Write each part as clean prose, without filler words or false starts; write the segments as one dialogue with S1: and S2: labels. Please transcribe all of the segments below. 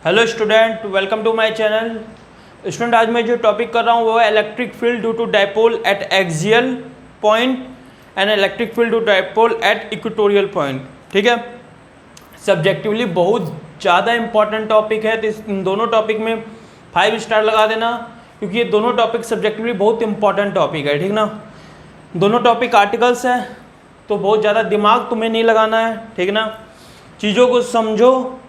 S1: Hello student, welcome to my channel. Student, आज मैं जो टॉपिक कर रहा हूँ वो है electric field due to dipole at axial point and electric field due dipole at equatorial point. ठीक है, सब्जेक्टिवली बहुत ज़्यादा इंपॉर्टेंट टॉपिक है, तो इन दोनों टॉपिक में 5 स्टार लगा देना, क्योंकि ये दोनों टॉपिक सब्जेक्टिवली बहुत इंपॉर्टेंट टॉपिक है। ठीक ना, दोनों टॉपिक आर्टिकल्स हैं, तो बहुत ज़्यादा दिमाग तुम्हें नहीं लगाना है। ठीक ना, चीज़ों को समझो,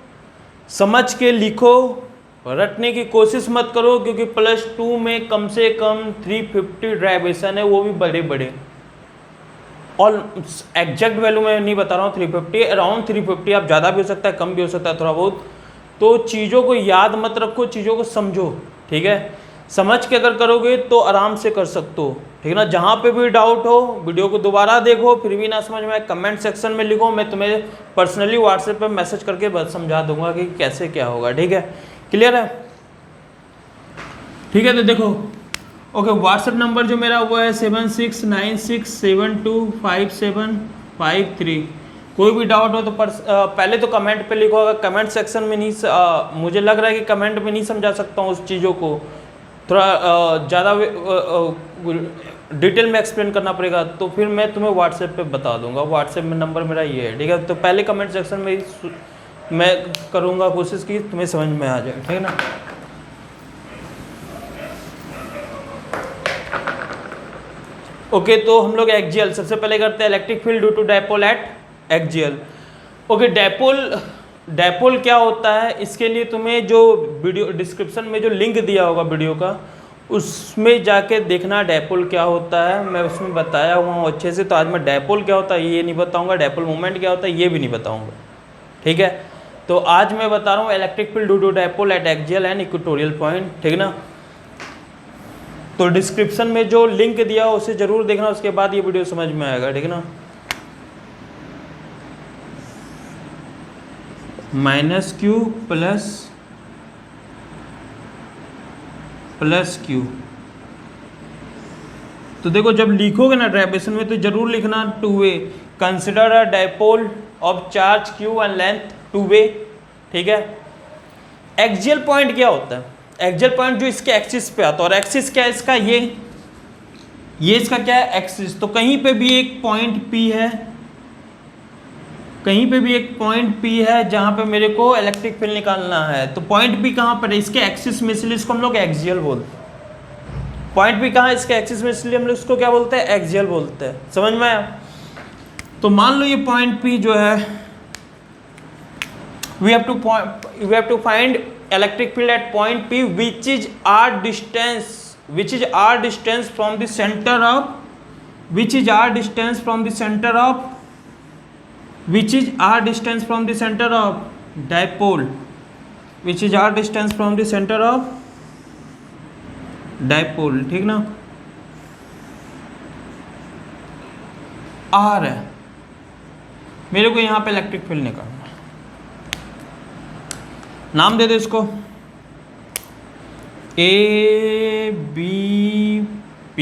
S1: समझ के लिखो, रटने की कोशिश मत करो, क्योंकि +2 में कम से कम 350 ड्राइवेशन है, वो भी बड़े बड़े। और एग्जैक्ट वैल्यू मैं नहीं बता रहा हूँ, 350 अराउंड 350, आप ज़्यादा भी हो सकता है, कम भी हो सकता है थोड़ा बहुत। तो चीज़ों को याद मत रखो, चीज़ों को समझो। ठीक है, समझ के अगर करोगे तो आराम से कर सकते हो। ठीक ना, जहाँ पे भी डाउट हो वीडियो को दोबारा देखो, फिर भी ना समझ में कमेंट सेक्शन में लिखो, मैं तुम्हें पर्सनली व्हाट्सएप पे मैसेज करके बस समझा दूंगा कि कैसे क्या होगा। ठीक है, क्लियर है? ठीक है, तो देखो, ओके, व्हाट्सएप नंबर जो मेरा वो है 7696725753। कोई भी डाउट हो तो पहले तो कमेंट पे लिखो। अगर कमेंट सेक्शन में नहीं मुझे लग रहा है कि कमेंट में नहीं समझा सकता हूँ उस चीज़ों को, थोड़ा ज़्यादा डिटेल में एक्सप्लेन करना पड़ेगा, तो फिर मैं तुम्हें व्हाट्सएप पे बता दूंगा। व्हाट्सएप में नंबर मेरा ये है। ठीक है, तो पहले कमेंट सेक्शन में मैं करूँगा कोशिश की तुम्हें समझ में आ जाए। ठीक है ना, ओके, तो हम लोग एक्जियल सबसे पहले करते हैं, electric field due to dipole at axial. Okay, dipole क्या होता है, इसके लिए तुम्हें जो वीडियो डिस्क्रिप्शन में जो लिंक दिया होगा वीडियो का, उसमें जाके देखना डाइपोल क्या होता है। मैं उसमें बताया हुआ हूँ अच्छे से। तो आज मैं डाइपोल क्या होता है ये नहीं बताऊंगा, डाइपोल मोमेंट क्या होता है ये भी नहीं बताऊंगा। ठीक है, तो आज मैं बता रहा हूँ electric field due to dipole at axial and equatorial point. ठीक ना, तो डिस्क्रिप्शन में जो लिंक दिया हो उसे जरूर देखना, उसके बाद ये वीडियो समझ में आएगा। ठीक है ना, -q प्लस q। तो देखो, जब लिखोगे ना ड्राइवेशन में तो जरूर लिखना 2 way, consider a dipole of charge q and length 2 way. ठीक है, एक्सियल पॉइंट क्या होता है? एक्सियल पॉइंट जो इसके एक्सिस पे आता है, और एक्सिस क्या है इसका, ये इसका क्या है, एक्सिस। तो कहीं पे भी एक पॉइंट P है, कहीं पे भी एक पॉइंट P है जहां पे मेरे को इलेक्ट्रिक फील्ड निकालना है। तो पॉइंट P कहाँ पर है? इसके एक्सिस में, इसलिए इसको हम लोग एक्सियल बोलते हैं। पॉइंट P कहाँ है? इसके एक्सिस में, इसलिए हम लोग इसको क्या बोलते हैं? एक्सियल बोलते हैं। समझ में आया? तो मान लो ये पॉइंट P जो है, we have to find electric field at point P which is r distance from the center of dipole, ठीक ना, r है, मेरे को यहाँ पे इलेक्ट्रिक फील्ड निकालना। नाम दे दो इसको A-B-P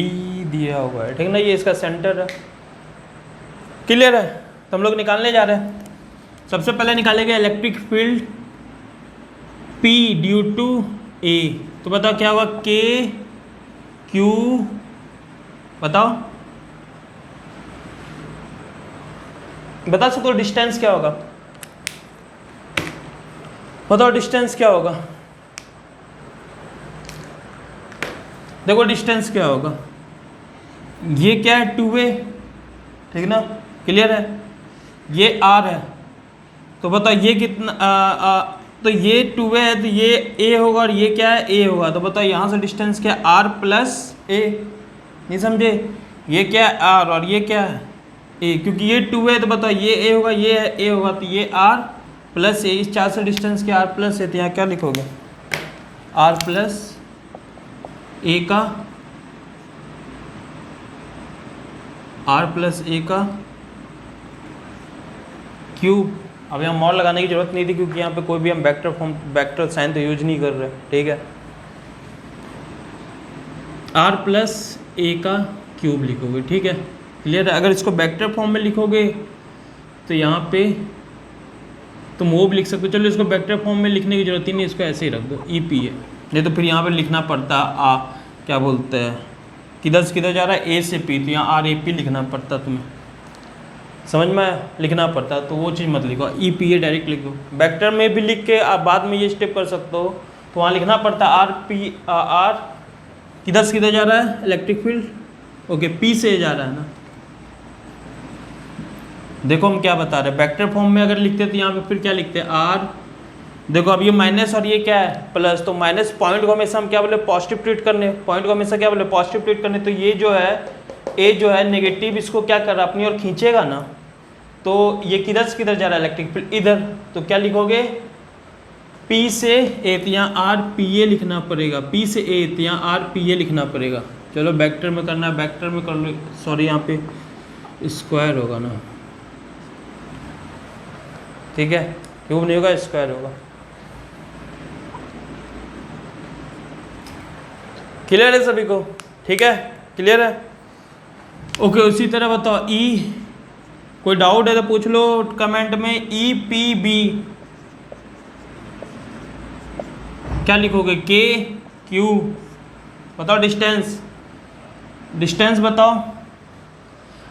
S1: दिया हुआ है। ठीक ना, ये इसका सेंटर है। क्लियर है? तो हम लोग निकालने जा रहे हैं। सबसे पहले निकालेंगे electric field P due to A। तो बताओ क्या होगा? K Q, बताओ, बता सकते हो डिस्टेंस क्या होगा? बताओ डिस्टेंस क्या होगा? देखो डिस्टेंस क्या होगा, ये क्या है? 2 वे। ठीक ना, क्लियर है? ये r है, तो बताओ ये कितना तो ये 2 वे है, तो ये a होगा, और ये क्या है? a होगा। तो बताओ यहाँ से डिस्टेंस क्या है? r plus a। नहीं समझे? ये क्या है? r, और ये क्या है? a। क्योंकि ये 2 वे है, तो बताओ ये a होगा, ये a होगा, तो ये r प्लस ए। इस 4 से डिस्टेंस क्या? r प्लस है, तो यहाँ क्या लिखोगे? r प्लस ए का क्यूब। अब यहाँ मॉड लगाने की जरूरत नहीं थी, क्योंकि यहाँ पे कोई भी हम वेक्टर साइन तो यूज नहीं कर रहे। ठीक है, r प्लस ए का क्यूब लिखोगे। ठीक है, क्लियर है? अगर इसको वेक्टर फॉर्म में लिखोगे तो यहाँ पे तुम वो भी लिख सकते हो। चलो इसको वेक्टर फॉर्म में लिखने की जरूरत ही नहीं, इसको ऐसे ही रख दो ई पी है, नहीं तो फिर यहाँ पे लिखना पड़ता क्या बोलते हैं किधर से किधर जा रहा है, ए से पी, तो यहाँ आर ए पी लिखना पड़ता, तुम्हें समझ में लिखना पड़ता, तो वो चीज़ मत लिखो, ई पी ए डायरेक्ट लिखो। वेक्टर में भी लिख के आप बाद में ये स्टेप कर सकते हो, तो वहाँ लिखना पड़ता आर पी आर किधर से किधर जा रहा है इलेक्ट्रिक फील्ड, ओके पी से जा रहा है ना। देखो हम क्या बता रहे हैं, वेक्टर फॉर्म में अगर लिखते तो यहाँ पे फिर क्या लिखते हैं आर, देखो अब ये माइनस और ये क्या है प्लस, तो माइनस पॉइंट को हमेशा हम क्या बोले पॉजिटिव ट्रीट करने, पॉइंट को हमेशा क्या बोले पॉजिटिव ट्रीट करने, तो ये जो है ए जो है नेगेटिव इसको क्या कर रहा है अपनी ओर खींचेगा ना, तो ये किधर से किधर जा रहा है इलेक्ट्रिक फील्ड इधर, तो क्या लिखोगे P से ए, तो यहाँ आर पी ए लिखना पड़ेगा, P से ए तो यहाँ आर पी ए लिखना पड़ेगा। चलो वेक्टर में करना है, वेक्टर में कर लो, सॉरी यहाँ पे स्क्वायर होगा ना, ठीक है क्यूब नहीं होगा स्क्वायर होगा। क्लियर है सभी को, ठीक है क्लियर है, ओके। उसी तरह बताओ ई, कोई डाउट है तो पूछ लो कमेंट में। ई पी बी क्या लिखोगे, के क्यू, बताओ डिस्टेंस, डिस्टेंस बताओ।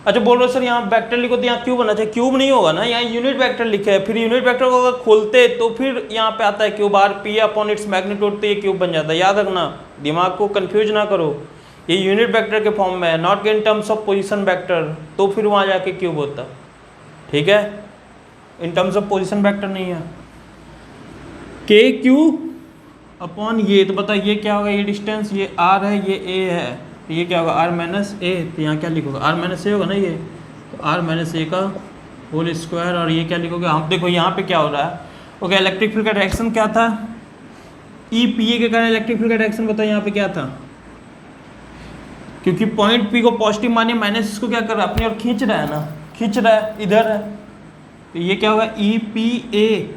S1: अच्छा बोल रहे हो सर यहाँ वेक्टर लिखो तो यहाँ क्यूब बनना चाहिए, क्यूब नहीं होगा ना, यहाँ यूनिट वेक्टर लिखे है, फिर यूनिट वेक्टर को अगर खोलते तो फिर यहाँ पे आता है cube R P upon its magnitude, तो ये क्यूब बन जाता है, याद रखना, दिमाग को कंफ्यूज ना करो, ये यूनिट वेक्टर के फॉर्म में है, not in terms of position vector, तो फिर वहाँ जाके क्यूब होता, ठीक है, in terms of position vector नहीं है। के क्यू अपॉन ये, तो बताओ ये क्या होगा, ये डिस्टेंस, ये आर है ये ए है, तो ये क्या होगा आर माइनस ए, तो यहाँ क्या लिखोगे आर माइनस ए होगा ना ये, तो आर माइनस ए का होल स्क्वायर, और ये क्या लिखोगे, हम देखो यहाँ पे क्या हो रहा है, ओके इलेक्ट्रिक फील्ड का डायरेक्शन क्या था, ई पी ए के कारण इलेक्ट्रिक फील्ड का डायरेक्शन बताओ यहाँ पे क्या था, क्योंकि पॉइंट पी को पॉजिटिव माने माइनस इसको क्या कर रहा है अपनी ओर खींच रहा है ना, खींच रहा है इधर है, तो ये क्या होगा ई पी ए।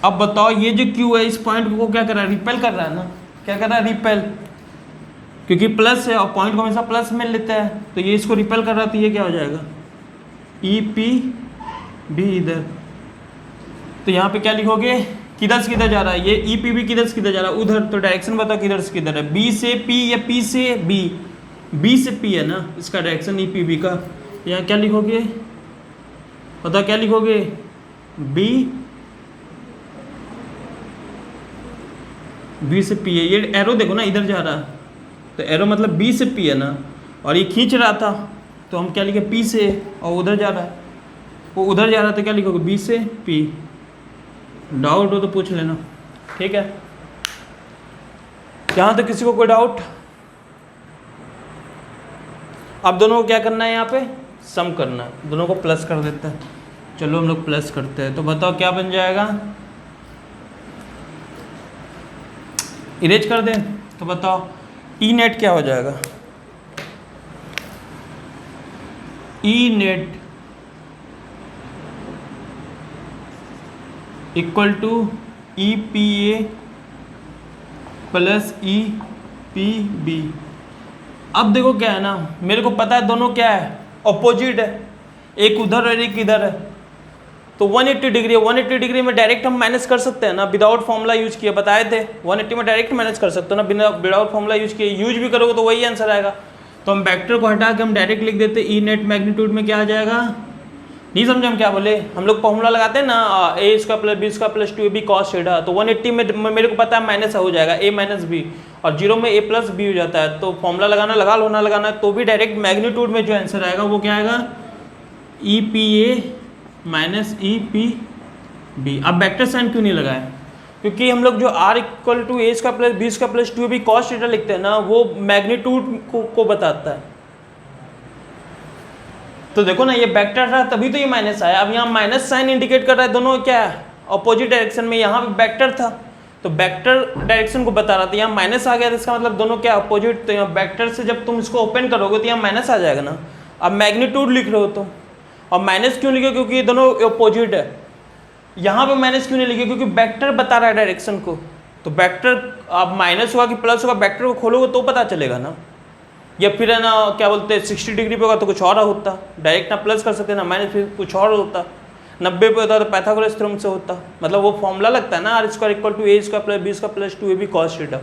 S1: अब बताओ ये जो क्यू है इस पॉइंट को क्या कर रहा है, रिपेल कर रहा है ना, क्या कर रहा है रिपेल, क्योंकि प्लस है और पॉइंट को हमेशा प्लस में लेते हैं, तो ये इसको रिपेल कर रहा है, तो ये क्या हो जाएगा ई पी बी इधर, तो यहाँ पे क्या लिखोगे किधर से किधर जा रहा है, ये ई पी बी किधर से किधर जा रहा है उधर, तो डायरेक्शन बताओ किधर से किधर है, बी से पी या पी से बी, बी से पी है ना इसका डायरेक्शन ई पी बी का, यहाँ क्या लिखोगे बताओ क्या लिखोगे बी से पी है, ये एरो देखो ना इधर जा रहा है, तो एरो मतलब बी से पी है ना, और ये खींच रहा था तो हम क्या लिखे पी से, और उधर जा रहा है वो उधर जा रहा है, तो क्या लिखोगे बी से पी। डाउट हो तो पूछ लेना, ठीक है। यहाँ तक किसी को कोई डाउट? अब दोनों को क्या करना है, यहाँ पे सम करना है, दोनों को प्लस कर देते हैं। चलो हम लोग प्लस करते हैं, तो बताओ क्या बन जाएगा, इरेज कर दें, तो बताओ ई नेट क्या हो जाएगा, E net equal to E P A plus E P B. अब देखो क्या है ना, मेरे को पता है दोनों क्या है अपोजिट है, एक उधर और एक इधर है, तो 180 डिग्री है, 180 डिग्री में डायरेक्ट हम माइनस कर सकते हैं ना, विदाउट फॉर्मूला यूज किए, बताए थे 180 में डायरेक्ट माइनस कर सकते हो ना, बिना विदाउट फॉर्मूला यूज किए, यूज भी करोगे तो वही आंसर आएगा। तो हम वेक्टर को हटा के हम डायरेक्ट लिख देते ई नेट मैग्नीट्यूड में क्या आ जाएगा, नहीं समझे हम क्या बोले, हम लोग फॉर्मूला लगाते हैं ना A square plus B square plus 2ab cos theta, तो 180 में मेरे को पता है माइनस हो जाएगा a माइनस बी, और 0 में a प्लस बी हो जाता है, तो फॉर्मूला लगाना लगा लो ना लगाना, तो भी डायरेक्ट मैग्नीट्यूड में जो आंसर आएगा वो क्या आएगा E P A minus E P B. अब वेक्टर साइन क्यों नहीं लगाया, क्योंकि हम लोग जो r equal to a square plus B square plus 2ab cos theta लिखते हैं ना, वो मैग्नीट्यूड को बताता है। तो देखो ना ये वेक्टर था तभी तो ये माइनस आया, अब यहाँ माइनस साइन इंडिकेट कर रहा है, दोनों क्या है अपोजिट डायरेक्शन में, यहाँ पे वेक्टर था तो वेक्टर डायरेक्शन को बता रहा था, यहाँ माइनस आ गया, तो इसका मतलब दोनों क्या अपोजिट, तो यहाँ वेक्टर से जब तुम इसको ओपन करोगे तो यहाँ माइनस आ जाएगा ना। अब मैग्नीट्यूड लिख रहे हो तो, और माइनस क्यों लिखे, क्योंकि ये दोनों अपोजिट है। यहाँ पे माइनस क्यों नहीं लिखे, क्योंकि वेक्टर बता रहा है डायरेक्शन को, तो वेक्टर अब माइनस होगा कि प्लस होगा, वेक्टर को खोलोगे तो पता चलेगा ना, या फिर है ना क्या बोलते हैं 60 डिग्री पे होगा तो कुछ और होता, डायरेक्ट ना प्लस कर सकते ना माइनस, फिर कुछ और होता, 90 पे होता तो पाइथागोरस थ्योरम से होता, मतलब वो फॉर्मूला लगता है ना r square equal to a square plus B square plus 2ab cos theta.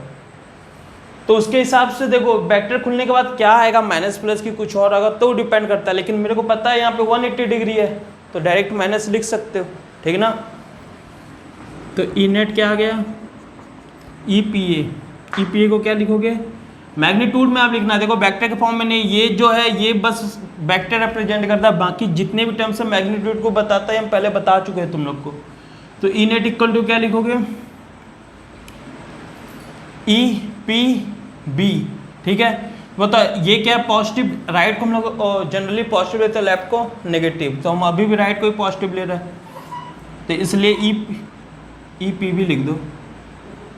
S1: तो उसके हिसाब से देखो वेक्टर खुलने के बाद क्या आएगा, माइनस प्लस की कुछ और आएगा तो डिपेंड करता है, लेकिन मेरे को पता है यहाँ पे 180 डिग्री है तो डायरेक्ट माइनस लिख सकते हो, ठीक ना। तो ई नेट क्या आ गया, ई पी ए को क्या लिखोगे, मैग्नीट्यूड में आप लिखना, देखो वेक्टर के फॉर्म में नहीं, ये जो है ये बस वेक्टर रिप्रेजेंट करता है, बाकी जितने भी टर्म्स है मैग्नीट्यूड को बताता है, हम पहले बता चुके हैं तुम लोग को। तो ई नेट इक्वल टू क्या लिखोगे, ई पी बी, ठीक है। बताओ ये क्या है, पॉजिटिव, राइट को हम लोग जनरली पॉजिटिव लेते हैं, लेफ्ट को नेगेटिव, तो हम अभी भी राइट को ही पॉजिटिव ले रहे हैं, तो इसलिए ई पी बी लिख दो,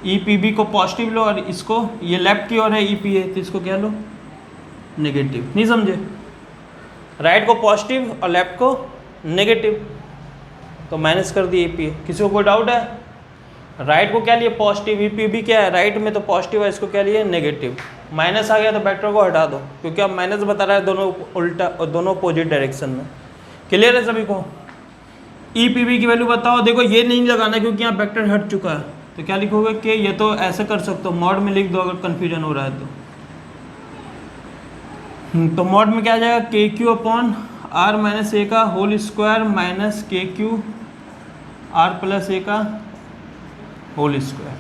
S1: ई पी बी को पॉजिटिव लो और इसको, ये लेफ्ट की ओर है ई पी ए, तो इसको क्या लो नेगेटिव, नहीं समझे, राइट को पॉजिटिव और लेफ्ट को नेगेटिव, तो माइनस कर दिए ई पी ए। किसी को कोई डाउट है, राइट को क्या लिए पॉजिटिव, ई पी बी क्या है राइट में तो पॉजिटिव है, इसको क्या लिए नेगेटिव, माइनस आ गया तो वेक्टर को हटा दो, क्योंकि अब माइनस बता रहा है दोनों उल्टा और दोनों अपोजिट डायरेक्शन में। क्लियर है सभी को। ई पी बी की वैल्यू बताओ, देखो ये नहीं लगाना क्योंकि यहाँ वेक्टर हट चुका है, तो क्या लिखोगे कि ये तो ऐसे कर सकते हो, मॉड में लिख दो अगर कन्फ्यूजन हो रहा है तो मॉड में क्या आ जाएगा, के Q upon are minus A का होल स्क्वायर माइनस के क्यू आर प्लस ए का होल स्क्वायर।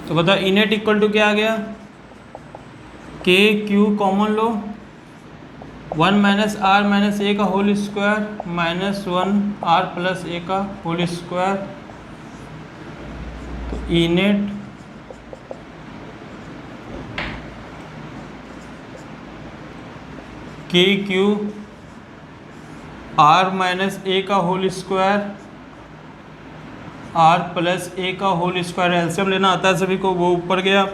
S1: तो बताओ इनेट इक्वल टू क्या आ गया, के क्यू कॉमन लो, 1 माइनस आर माइनस ए का whole square minus 1 R plus A का होल स्क्वायर। तो इनेट के क्यू आर माइनस ए का whole square are plus A का होल स्क्वायर, एलसीएम लेना आता है सभी को, वो ऊपर गया,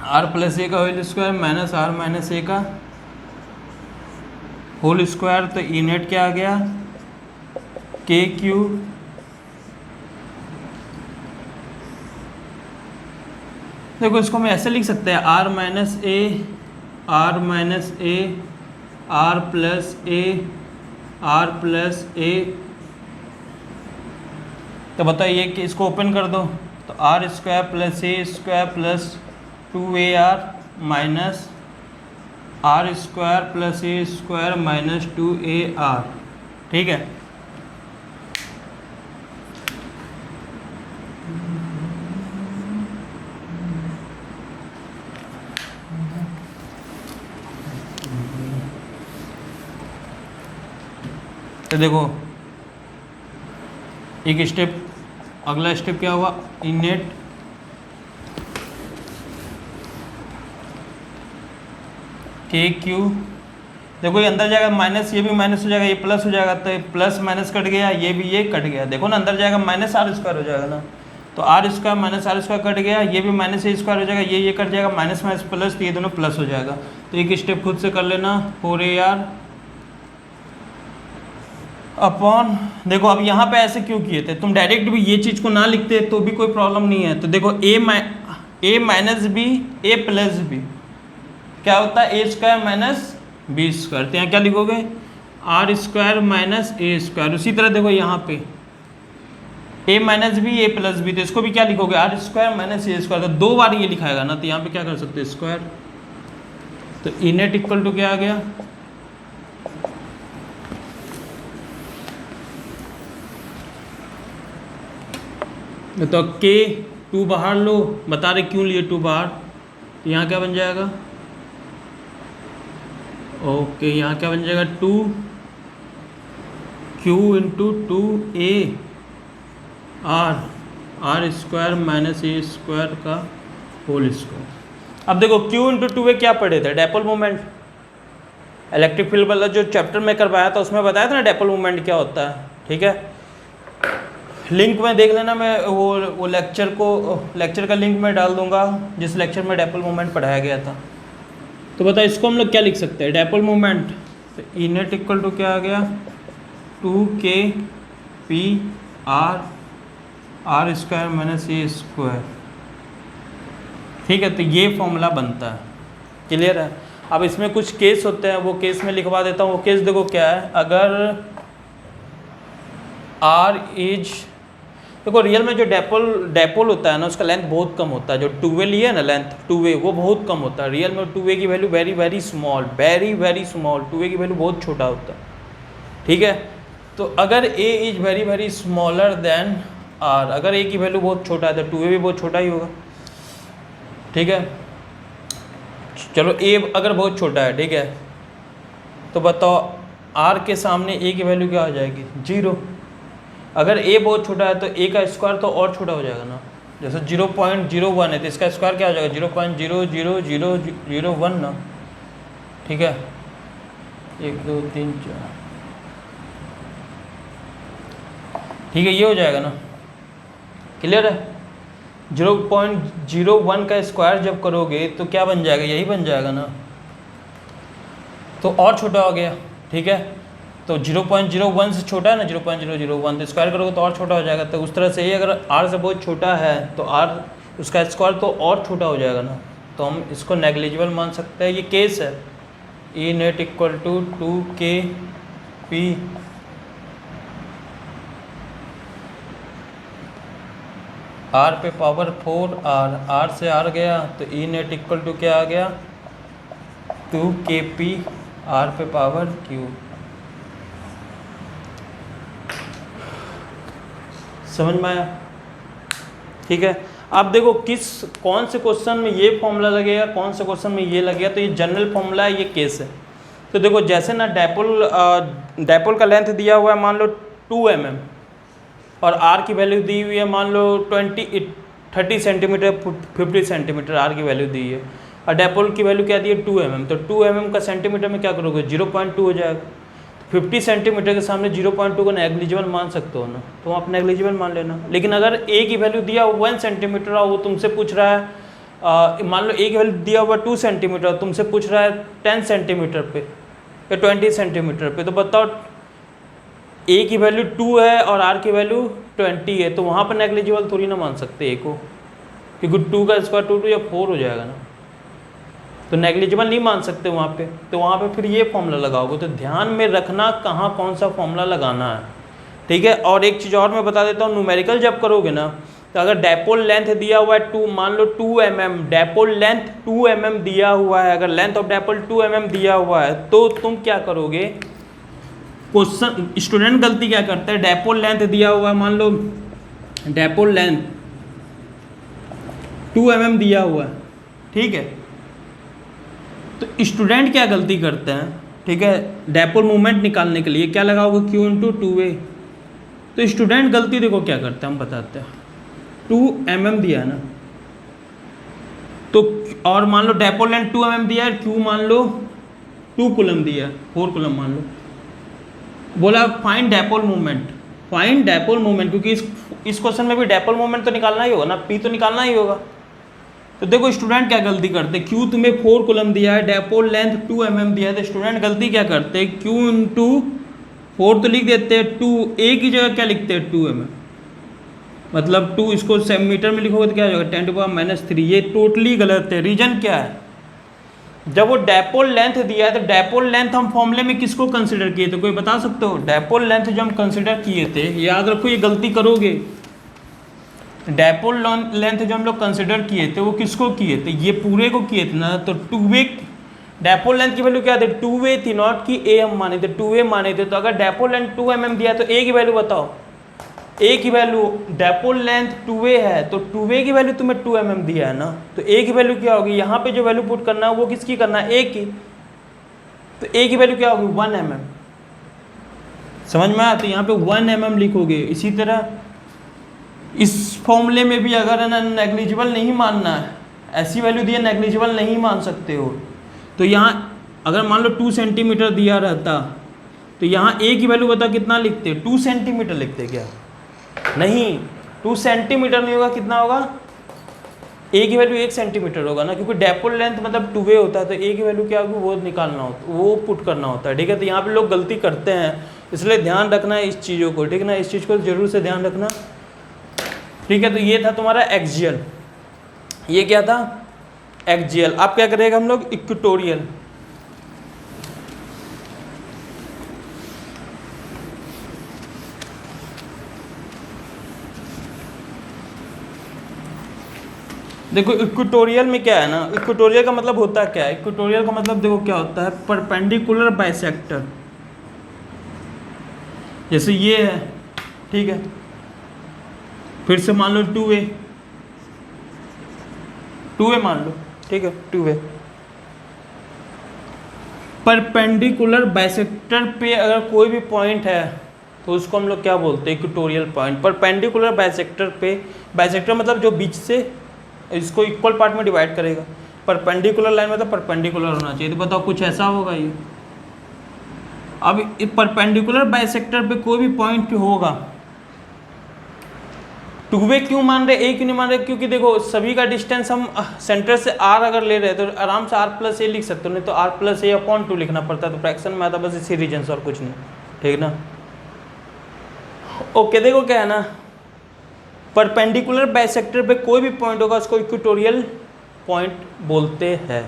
S1: आर प्लस ए का whole square minus R minus A का होल स्क्वायर। तो ई नेट क्या आ गया, के क्यू देखो इसको हम ऐसे लिख सकते हैं, R minus A R plus A. तो बताइए कि इसको ओपन कर दो, तो are square plus A square plus 2ar minus are square plus A square minus 2ar, ठीक है। तो देखो एक स्टेप, अगला स्टेप क्या हुआ, इनेट के क्यू, देखो ये अंदर जाएगा माइनस, ये भी माइनस हो जाएगा, ये प्लस हो जाएगा, तो प्लस माइनस कट गया, ये भी ये कट गया, देखो ना अंदर जाएगा माइनस आर स्क्वायर हो जाएगा ना, तो are square minus are square cut गया, ये भी माइनस ए स्क्वायर हो जाएगा, ये कट जाएगा, माइनस माइनस प्लस, तो ये दोनों प्लस हो जाएगा। तो एक स्टेप खुद से कर लेना, 4ar अपॉन, देखो अब यहाँ पे ऐसे क्यों किए थे, तुम डायरेक्ट भी ये चीज़ को ना लिखते तो भी कोई प्रॉब्लम नहीं है। तो देखो a minus b a plus b क्या होता है, a square minus b square, तो यहाँ क्या लिखोगे, r square minus a square. उसी तरह देखो यहाँ पे a minus b a plus b, तो इसको भी क्या लिखोगे, r square minus a square, तो 2 बार ये लिखाएगा ना, तो यहाँ पे क्या कर सकते हैं, स्क्वायर। तो इनेट इक्वल टू क्या आ गया, तो के 2 बाहर लो, बता रहे क्यों लिए 2 बाहर, तो यहाँ क्या बन जाएगा, ओके यहाँ क्या बन जाएगा, 2q into 2a r square minus a square का होल स्क्वायर। अब देखो q इंटू 2a क्या पढ़े थे, डायपोल मोमेंट, इलेक्ट्रिक फील्ड वाला जो चैप्टर में करवाया था उसमें बताया था ना डायपोल मोमेंट क्या होता है, ठीक है। लिंक में देख लेना, मैं वो लेक्चर का लिंक में डाल दूंगा जिस लेक्चर में डायपोल मोमेंट पढ़ाया गया था। तो बताओ इसको हम लोग क्या लिख सकते हैं, डायपोल मोमेंट, तो ई नेट इक्वल टू क्या आ गया, 2kPr/r²-a²। ठीक है, तो ये फॉर्मूला बनता है। क्लियर है। अब इसमें कुछ केस होते हैं, वो केस में लिखवा देता हूँ। वो केस देखो क्या है, अगर r इज, देखो रियल में जो डायपोल होता है ना, उसका लेंथ बहुत कम होता है। जो 2a लिए है ना लेंथ, 2a वो बहुत कम होता है रियल में। 2a की value very very small, very very small, 2a की वैल्यू बहुत छोटा होता है। ठीक है, तो अगर a is very very smaller than r, अगर a की वैल्यू बहुत छोटा है तो 2a भी बहुत छोटा ही होगा। ठीक है, चलो a अगर बहुत छोटा है, ठीक है, तो बताओ r के सामने a की वैल्यू क्या हो जाएगी, 0। अगर a बहुत छोटा है तो a का स्क्वायर तो और छोटा हो जाएगा ना। जैसे 0.01 है तो इसका स्क्वायर क्या हो जाएगा, 0.00001 ना। ठीक है, 1 2 3 4, ठीक है, ये हो जाएगा ना। क्लियर है। 0.01 का स्क्वायर जब करोगे तो क्या बन जाएगा, यही बन जाएगा ना, तो और छोटा हो गया। ठीक है, तो 0.01 से छोटा है ना 0.001, तो स्क्वायर करोगे तो और छोटा हो जाएगा। तो उस तरह से ही अगर r से बहुत छोटा है तो r उसका स्क्वायर तो और छोटा हो जाएगा ना, तो हम इसको नेग्लिजिबल मान सकते हैं। ये केस है, E net equal to 2kP r पे पावर 4r, r से r गया तो ई नेट इक्वल टू क्या आ गया, 2kP r पे पावर q। समझ में आया। ठीक है, अब देखो कौन से क्वेश्चन में ये फॉर्मूला लगेगा, कौन से क्वेश्चन में ये लगेगा। तो ये जनरल फॉर्मूला है, ये केस है। तो देखो जैसे ना डायपोल का लेंथ दिया हुआ है मान लो 2 mm और r की वैल्यू दी हुई है मान लो 30 सेंटीमीटर 50 सेंटीमीटर r की वैल्यू दी है, और डायपोल की वैल्यू क्या दी है 2 mm। तो 2 mm का सेंटीमीटर में क्या करोगे, 0.2 हो जाएगा। 50 सेंटीमीटर के सामने 0.2 को नेग्लिजिबल मान सकते हो ना, तो आप नेग्लिजिबल मान लेना। लेकिन अगर a की वैल्यू दिया हुआ 1 सेंटीमीटर और वो तुमसे पूछ रहा है, मान लो a की वैल्यू दिया हुआ 2 सेंटीमीटर, तुमसे पूछ रहा है 10 सेंटीमीटर पे या 20 सेंटीमीटर पे, तो बताओ a की वैल्यू 2 है और r की वैल्यू 20 है, तो वहाँ पर नेग्लिजिबल थोड़ी ना मान सकते a को, क्योंकि 2 का स्क्वायर 2 या 4 हो जाएगा ना, तो नेग्लिजिबल नहीं मान सकते वहाँ पे। तो वहाँ पे फिर ये फॉर्मूला लगाओगे। तो ध्यान में रखना कहाँ कौन सा फॉर्मूला लगाना है। ठीक है, और एक चीज़ और मैं बता देता हूँ, न्यूमेरिकल जब करोगे ना, तो अगर डायपोल लेंथ दिया हुआ है 2, मान लो 2 mm, डायपोल लेंथ 2 mm दिया हुआ है, अगर लेंथ ऑफ डायपोल 2 mm दिया हुआ है तो तुम क्या करोगे, क्वेश्चन स्टूडेंट गलती क्या करते हैं, डायपोल लेंथ दिया हुआ है, मान लो डायपोल लेंथ 2 mm दिया हुआ है, ठीक है, तो स्टूडेंट क्या गलती करते हैं, ठीक है, डायपोल मूवमेंट निकालने के लिए क्या लगाओगे, Q इंटू 2a। तो स्टूडेंट गलती देखो क्या करते हैं, हम बताते हैं। 2 mm दिया है ना, तो और मान लो डायपोल लेंथ 2 mm दिया है, Q मान लो 2 कूलम दिया है, 4 कूलम मान लो। बोला find dipole movement, find dipole movement, क्योंकि इस क्वेश्चन में भी डायपोल मूवमेंट तो निकालना ही होगा ना, P तो निकालना ही होगा। तो देखो स्टूडेंट क्या गलती करते, Q तुम्हें 4 कूलम दिया है, डायपोल लेंथ 2 mm दिया है, तो स्टूडेंट गलती क्या करते, Q इंटू 4 तो लिख देते हैं, 2a की जगह क्या लिखते हैं 2 mm, मतलब 2 इसको मीटर में लिखोगे तो क्या हो जाएगा 10⁻³ ये टोटली गलत है। रीजन क्या है, जब वो डायपोल लेंथ दिया है तो डायपोल लेंथ हम फॉर्मूले में किसको कंसिडर किए थे, कोई बता सकते हो, डायपोल लेंथ जो हम कंसिडर किए थे, याद रखो ये गलती करोगे, डायपोल लेंथ जो हम लोग कंसिडर किए थे वो किसको किए थे, ये पूरे को किए थे ना। तो 2a डायपोल लेंथ की वैल्यू क्या थी, 2a थी, नॉट कि a हम माने थे, 2a माने थे। तो अगर डायपोल लेंथ 2 mm दिया तो a की वैल्यू बताओ, a की वैल्यू, डायपोल लेंथ 2a है तो 2a की वैल्यू तुम्हें 2 mm दिया है ना, तो a की वैल्यू क्या होगी, यहाँ पे जो वैल्यू पुट करना है वो किसकी करना है, a की, तो a की वैल्यू क्या होगी 1 mm। समझ में आया, तो यहाँ पे 1 mm लिखोगे। इसी तरह इस फॉर्मूले में भी अगर है ना नेग्लिजिबल नहीं मानना है, ऐसी वैल्यू दी है नेग्लिजिबल नहीं मान सकते हो, तो यहाँ अगर मान लो 2 सेंटीमीटर दिया रहता तो यहाँ a की वैल्यू बता कितना लिखते, 2 सेंटीमीटर लिखते क्या, नहीं 2 सेंटीमीटर नहीं होगा, कितना होगा ए की वैल्यू 1 सेंटीमीटर होगा ना, क्योंकि डायपोल लेंथ मतलब 2a होता है, तो ए की वैल्यू क्या होगी वो निकालना होता, वो पुट करना होता है, ठीक है। तो यहाँ पे लोग गलती करते हैं, इसलिए ध्यान रखना है इस चीज़ों को, ठीक है ना, इस चीज़ को जरूर से ध्यान रखना, ठीक है। तो ये था तुम्हारा एक्सियल, ये क्या था एक्सियल। अब क्या करेगा हम लोग इक्वेटोरियल। देखो इक्वेटोरियल में क्या है ना, इक्वेटोरियल का मतलब होता क्या है, इक्वेटोरियल का मतलब देखो क्या होता है, परपेंडिकुलर बाइसेक्टर। जैसे ये है, ठीक है, फिर से मान लो 2a मान लो, ठीक है 2a। परपेंडिकुलर बाइसेक्टर पे अगर कोई भी पॉइंट है तो उसको हम लोग क्या बोलते हैं, इक्वेटोरियल पॉइंट। परपेंडिकुलर बाइसेक्टर पे, बाइसेक्टर मतलब जो बीच से इसको इक्वल पार्ट में डिवाइड करेगा, परपेंडिकुलर लाइन मतलब परपेंडिकुलर होना चाहिए। तो बताओ कुछ ऐसा होगा ये। अब परपेंडिकुलर बाइसेक्टर पे कोई भी पॉइंट होगा, 2a क्यों मान रहे, a क्यों नहीं मान रहे, क्योंकि देखो सभी का डिस्टेंस हम सेंटर से r अगर ले रहे हैं तो आराम से r प्लस ए लिख सकते हो, नहीं तो r प्लस ए अपॉन 2 लिखना पड़ता है, तो फ्रैक्शन में आता बस इसी रीजन से और कुछ नहीं, ठीक ना। ओके देखो क्या है ना, परपेंडिकुलर बाइसेक्टर पे कोई भी पॉइंट होगा उसको इक्वेटोरियल पॉइंट बोलते हैं।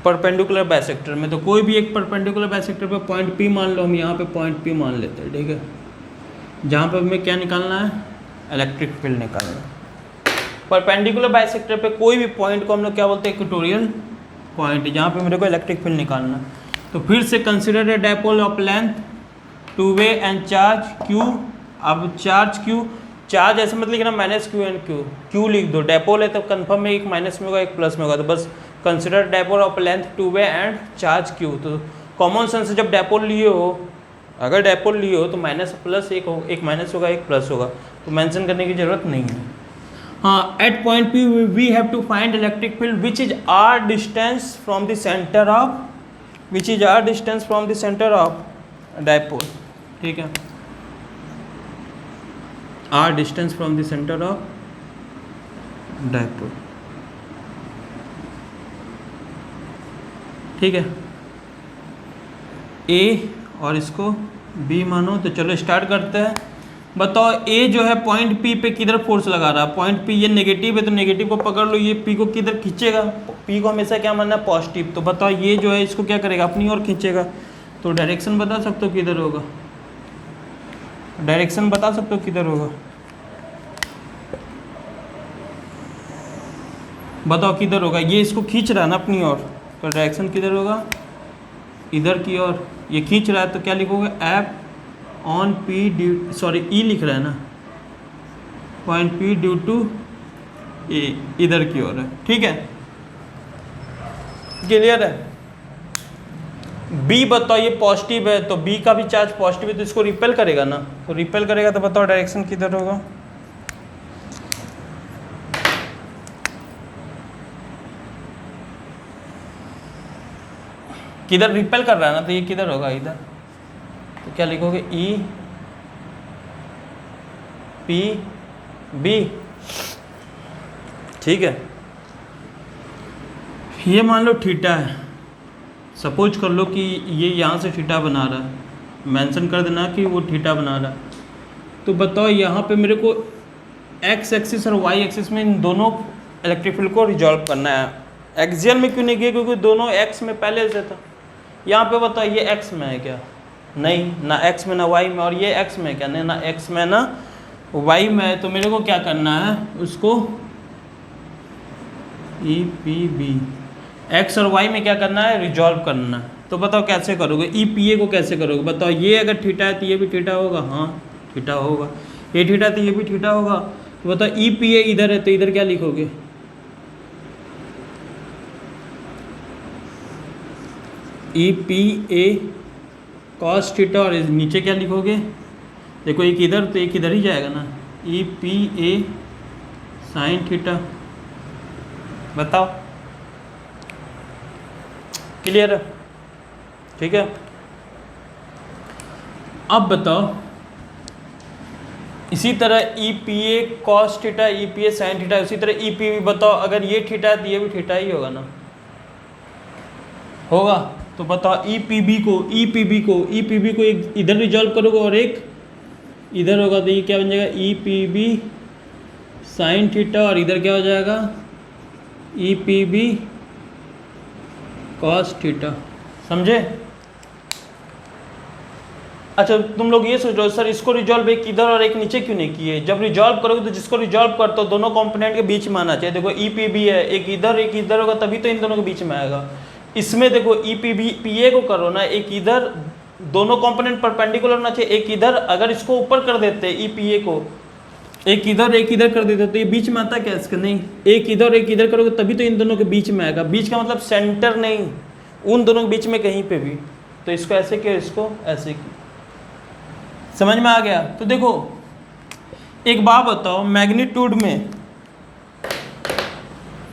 S1: परपेंडिकुलर बाइसेक्टर में तो कोई भी एक परपेंडिकुलर बाइसेक्टर पे पॉइंट P मान लो, हम यहाँ पे पॉइंट P मान लेते हैं, ठीक है, जहाँ पे हमें क्या निकालना है, इलेक्ट्रिक फील्ड निकालना है। परपेंडिकुलर बाइसेक्टर पे कोई भी पॉइंट को हम लोग क्या बोलते हैं, इक्वेटोरियल पॉइंट, जहाँ पे मेरे को इलेक्ट्रिक फील्ड निकालना है। तो फिर से consider a dipole of length 2a and charge q। अब चार्ज q, चार्ज ऐसे मत लिखना -q एंड q लिख दो, डायपोल है तो कंफर्म में एक माइनस में होगा एक प्लस में होगा, तो बस consider dipole of length 2a and charge q। तो कॉमन सेंस से जब डायपोल लिए हो, अगर डायपोल लिए हो तो माइनस प्लस एक हो, एक माइनस होगा एक प्लस होगा, तो मेंशन करने की जरूरत नहीं है। हाँ, at point P we have to find electric field which is r distance from the centre of, which is r distance from the centre of dipole, ठीक है, r distance from the centre of dipole, ठीक है। a और इसको b मानो, तो चलो start करते हैं। बताओ a जो है पॉइंट P पे किधर फोर्स लगा रहा है, पॉइंट P ये नेगेटिव है तो नेगेटिव को पकड़ लो, ये P को किधर खींचेगा, P को हमेशा क्या मानना है, पॉजिटिव। तो बताओ ये जो है इसको क्या करेगा, अपनी ओर खींचेगा। तो डायरेक्शन बता सकते हो किधर होगा, डायरेक्शन बता सकते हो किधर होगा, बताओ किधर होगा, ये इसको खींच रहा है ना अपनी ओर, तो डायरेक्शन किधर होगा, इधर की ओर। ये खींच रहा है तो क्या लिखोगे, F on P due, sorry E लिख रहा है ना, point P due to A, इधर की ओर है, ठीक है, क्लियर है। B बताओ ये पॉजिटिव है, तो B का भी चार्ज पॉजिटिव है तो इसको रिपेल करेगा ना, तो रिपेल करेगा, तो बताओ डायरेक्शन किधर होगा, किधर रिपेल कर रहा है ना, तो ये किधर होगा, इधर। तो क्या लिखोगे, E P B, ठीक है। ये मान लो थीटा है, सपोज कर लो कि ये यहाँ से थीटा बना रहा है, मेंशन कर देना कि वो थीटा बना रहा है। तो बताओ यहाँ पे मेरे को एक्स एक्सिस और वाई एक्सिस में इन दोनों इलेक्ट्रिक फील्ड को रिजॉल्व करना है। एक्सियल में क्यों नहीं किया, क्योंकि दोनों एक्स में पहले से था। यहाँ पे बताओ ये एक्स में है क्या, नहीं, ना एक्स में ना वाई में, और ये एक्स में क्या, नहीं, ना एक्स में ना वाई में है। तो मेरे को क्या करना है, उसको ई पी बी, एक्स और वाई में क्या करना है, रिजॉल्व करना है। तो बताओ कैसे करोगे, ई पी ए को कैसे करोगे, बताओ। ये अगर थीटा है तो ये भी थीटा होगा, हाँ थीटा होगा, ये थीटा तो ये भी थीटा होगा। तो बताओ ई पी ए इधर है तो इधर क्या लिखोगे, ई पी ए कॉस थीटा, और नीचे क्या लिखोगे, देखो एक इधर तो एक इधर ही जाएगा ना, ई पी ए साइन थीटा। बताओ क्लियर है, ठीक है। अब बताओ इसी तरह ई P A cos theta, E P A sine theta, उसी तरह ई पी बी। बताओ अगर ये थीटा है तो ये भी थीटा ही होगा ना, होगा। तो बताओ ई पी बी को एक इधर रिजॉल्व करोगे और एक इधर होगा, तो ये क्या बन जाएगा, E P B sine theta, और इधर क्या हो जाएगा, E P B cos theta. समझे? अच्छा तुम लोग ये सोच रहे हो सर इसको रिजॉल्व एक इधर और एक नीचे क्यों नहीं किए? जब रिजॉल्व करोगे तो जिसको रिजॉल्व करते हो दोनों कंपोनेंट के बीच में आना चाहिए। देखो ई पी बी है, एक इधर होगा तभी तो इन दोनों के बीच में आएगा। इसमें देखो E P B P A को करो ना, एक इधर, दोनों कंपोनेंट परपेंडिकुलर होना चाहिए, एक इधर। अगर इसको ऊपर कर देते ई पी ए को, एक इधर कर देते तो ये बीच में आता क्या इसका? नहीं, एक इधर करोगे तभी तो इन दोनों के बीच में आएगा। बीच का मतलब सेंटर नहीं, उन दोनों के बीच में कहीं पे भी। तो इसको ऐसे किया, इसको ऐसे किया। समझ में आ गया? तो देखो एक बात बताओ, मैग्नीट्यूड में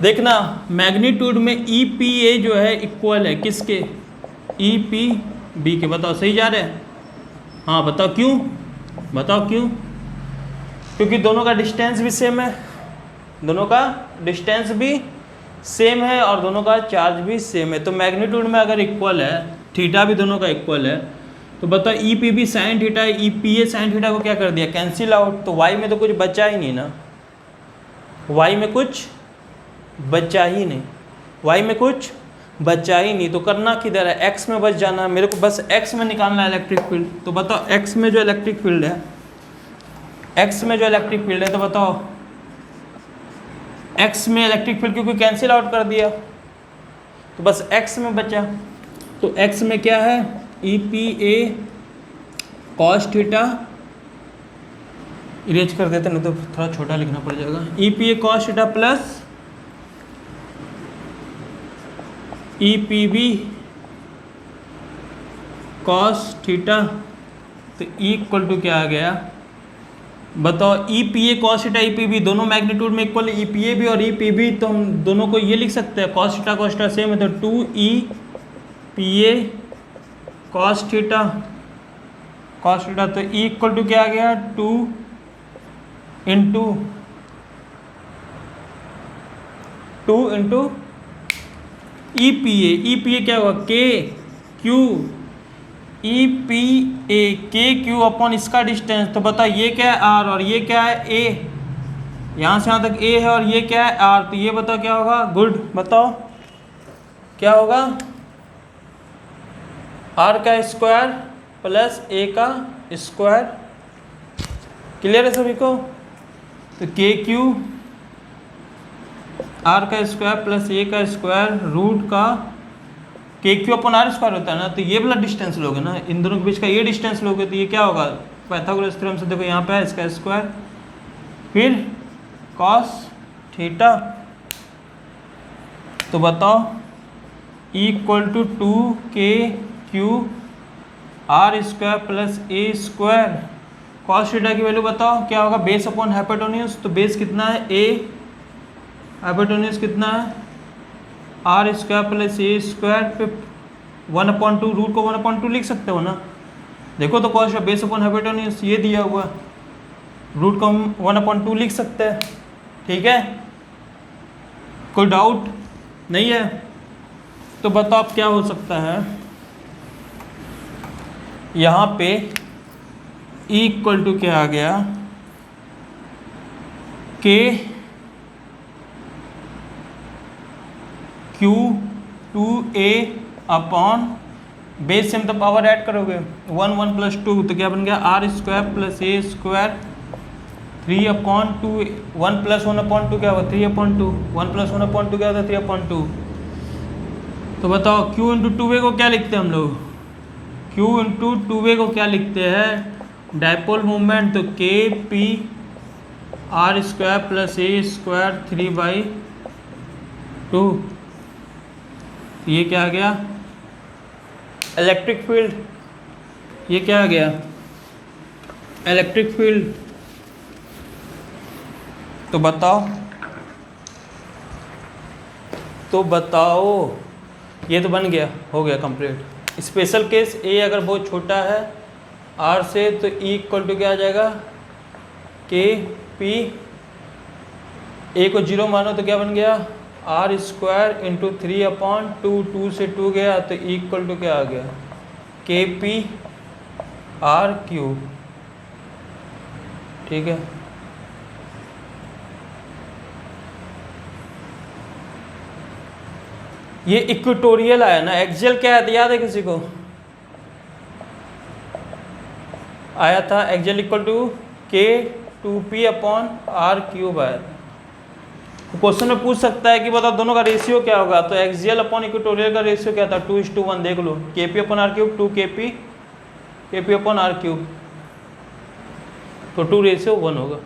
S1: देखना, मैग्नीट्यूड में ई पी ए जो है इक्वल है किसके? ई पी बी के। बताओ सही जा रहे हैं? हाँ बताओ क्यों? बताओ क्यों? क्योंकि दोनों का डिस्टेंस भी सेम है, दोनों का डिस्टेंस भी सेम है और दोनों का चार्ज भी सेम है। तो मैग्नीट्यूड में अगर इक्वल है, थीटा भी दोनों का इक्वल है, तो बताओ E P B sine theta, E P A sine theta को क्या कर दिया? Cancel out. तो वाई में तो कुछ बचा ही नहीं ना, वाई में कुछ बचा ही नहीं, वाई में कुछ बचा ही नहीं। तो करना किधर है? एक्स में बच जाना है। मेरे को बस एक्स में निकालना है इलेक्ट्रिक फील्ड। तो बताओ एक्स में जो इलेक्ट्रिक फील्ड है, एक्स में जो इलेक्ट्रिक फील्ड है, तो बताओ एक्स में इलेक्ट्रिक फील्ड क्योंकि कैंसिल आउट कर दिया तो बस एक्स में बचा। तो एक्स में क्या है? E P A cos theta, erase कर देते नहीं तो थोड़ा छोटा लिखना पड़ जाएगा। E P A cos theta plus E P B cos theta. तो इक्वल टू क्या आ गया? बताओ E P A cos theta, E P B दोनों मैग्नीट्यूड में इक्वल है, ई पी ए भी और ई पी बी। तो हम दोनों को ये लिख सकते हैं, कॉस थीटा सेम है, तो 2 ई पी ए कॉस थीटा। तो ई इक्वल टू क्या आ गया? 2 इंटू ई पी ए क्या होगा? के क्यू ई पी ए के क्यू अपॉन इसका डिस्टेंस। तो बताओ ये क्या है? आर, और ये क्या है? ए। यहाँ से यहाँ तक ए है और ये क्या है? आर। तो ये बताओ क्या होगा? गुड। बताओ क्या होगा? आर का स्क्वायर प्लस ए का स्क्वायर। क्लियर है सभी को? तो के क्यू आर का स्क्वायर प्लस ए का स्क्वायर रूट का के क्यू अपन आर स्क्वायर होता है ना। तो ये वाला डिस्टेंस लोगे ना, इन दोनों के बीच का ये डिस्टेंस लोगे तो ये क्या होगा? पाइथागोरस थ्योरम से देखो यहाँ पे है इसका स्क्वायर, फिर कॉस थीटा। तो बताओ equal to 2 q r square plus A square. Cos theta की वैल्यू बताओ क्या होगा? Base upon hypotenuse. तो बेस कितना है? ए, हाइपोटेन्यूज कितना है? आर स्क्वायर प्लस ए स्क्वायर पे 1/2, रूट को 1/2 लिख सकते हो ना। देखो तो कॉस्ट बेस अपॉन हाइपोटेन्यूज ये दिया हुआ, रूट को हम 1/2 लिख सकते हैं। ठीक है, कोई डाउट नहीं है? तो बताओ अब क्या हो सकता है? यहाँ पे E इक्वल टू क्या आ गया? K Q 2a upon base से मतलब पावर ऐड करोगे 1 प्लस 2 तो क्या बन गया? आर स्क्वायर प्लस ए स्क्वायर 3/2। 1 प्लस 1/2 क्या होगा? 3/2। 1 प्लस 1/2 क्या होता है? 3/2। तो बताओ Q इंटू 2a को क्या लिखते हैं हम लोग? Q इंटू 2a को क्या लिखते हैं? Dipole movement. तो के पी आर स्क्वायर प्लस ए स्क्वायर 3/2। ये क्या आ गया? Electric field. ये क्या आ गया? Electric field. तो बताओ ये तो बन गया, हो गया कंप्लीट। स्पेशल केस ए अगर बहुत छोटा है आर से तो E इक्वल टू क्या आ जाएगा? के पी, ए को 0 मानो तो क्या बन गया आर स्क्वायर इंटू 3/2, 2 से 2 गया तो इक्वल टू क्या आ गया के पी आर क्यूब। ठीक है, ये इक्वेटोरियल आया ना, एक्सियल क्या है याद है किसी को? आया था एक्सियल इक्वल टू के 2p/r³ आया था। तो क्वेश्चन में पूछ सकता है कि बताओ दोनों का रेशियो क्या होगा, तो एक्सियल अपॉन इक्वेटोरियल का रेशियो क्या था 2:1, देख लो kp/r³, 2kp kp/r³, तो 2:1 होगा।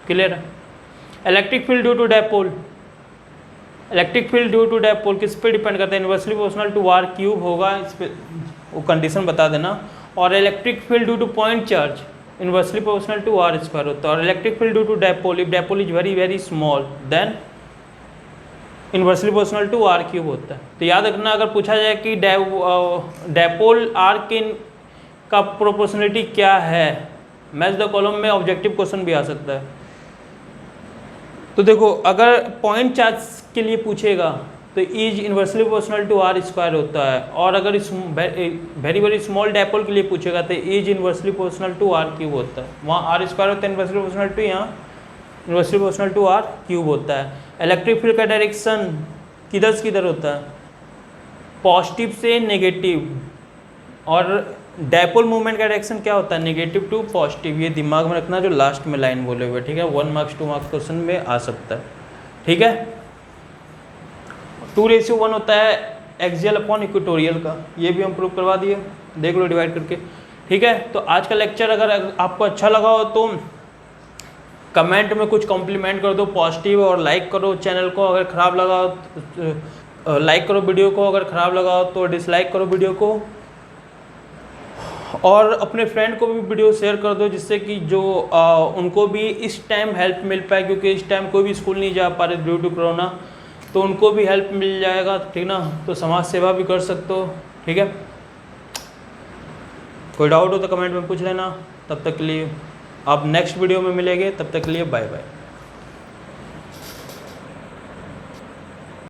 S1: क्लियर है? Electric field due to dipole, electric field due to dipole किस पे डिपेंड करता है? इन्वर्सली प्रोपोर्शनल टू r³ होगा, इस पे वो कंडीशन बता देना। और electric field due to point charge inversely proportional to r² होता है। और electric field due to dipole, if dipole is very very small then inversely proportional to r³ होता है। तो याद रखना, अगर पूछा जाए कि डायपोल r का प्रोपोर्शनलिटी क्या है, मैच द कॉलम में ऑब्जेक्टिव क्वेश्चन भी आ सकता है। तो देखो, अगर पॉइंट चार्ज के लिए पूछेगा तो is inversely proportional to r² होता है। और अगर वेरी वेरी स्मॉल डायपोल के लिए पूछेगा तो is inversely proportional to r³ होता है। वहाँ r² होता है इन्वर्सली प्रोपोर्शनल टू, यहाँ इन्वर्सली प्रोपोर्शनल टू r³ होता है। इलेक्ट्रिक फील्ड का डायरेक्शन किधर से किधर होता है? पॉजिटिव से नेगेटिव। और डायपोल मूवमेंट का डायरेक्शन क्या होता है? Negative to positive. ये दिमाग में रखना जो लास्ट में लाइन बोले हुए, ठीक है? 1 मार्क्स 2 मार्क्स क्वेश्चन में आ सकता है। ठीक है, 2:1 होता है एक्सियल अपॉन इक्वेटोरियल का, ये भी हम प्रूव करवा दिए, देख लो डिवाइड करके। ठीक है, तो आज का लेक्चर अगर आपको अच्छा लगा हो तो कमेंट में कुछ कॉम्प्लीमेंट कर दो पॉजिटिव, और लाइक करो चैनल को। अगर ख़राब लगा हो तो लाइक करो वीडियो को, अगर ख़राब लगा हो तो डिसलाइक करो वीडियो को। और अपने फ्रेंड को भी वीडियो शेयर कर दो, जिससे कि जो उनको भी इस टाइम हेल्प मिल पाए, क्योंकि इस टाइम कोई भी स्कूल नहीं जा पा रहे ड्यू टू कोरोना, तो उनको भी हेल्प मिल जाएगा। ठीक ना? तो समाज सेवा भी कर सकते हो। ठीक है, कोई डाउट हो तो कमेंट में पूछ लेना। तब तक के लिए आप नेक्स्ट वीडियो में मिलेंगे, तब तक के लिए बाय बाय।